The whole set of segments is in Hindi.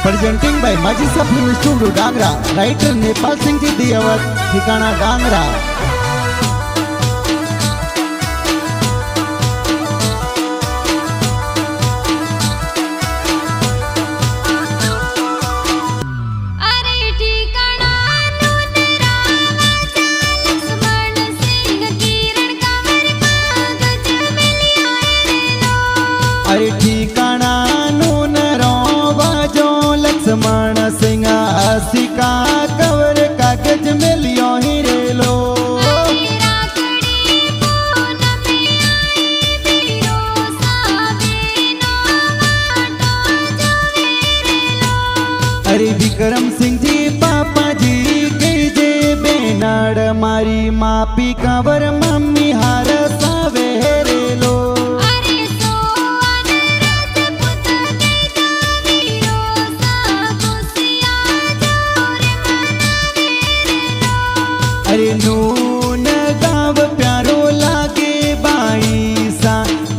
Presenting by Majisa film studio Dangra. Writer Nepal Singh ji Diyawat, ठिकाना डांगरा। अरे ठिकाना नून रोवाजो लक्ष्मण सिंह सिका कवर कागज में लियो ही रेलो। अरे विक्रम सिंह जी पापा जी के जे बेनाड़ मारी मापी कावर मम्मी हार सावे रेलो। अरे नून गाँव प्यारो लागे बाई सा,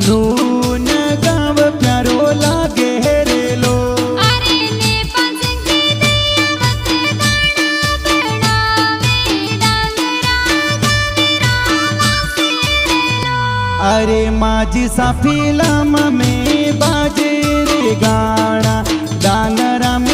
नून गाँव प्यारो लागे रेलो। अरे माजी सा फिल्म में बाजे रे गाना डांगरा में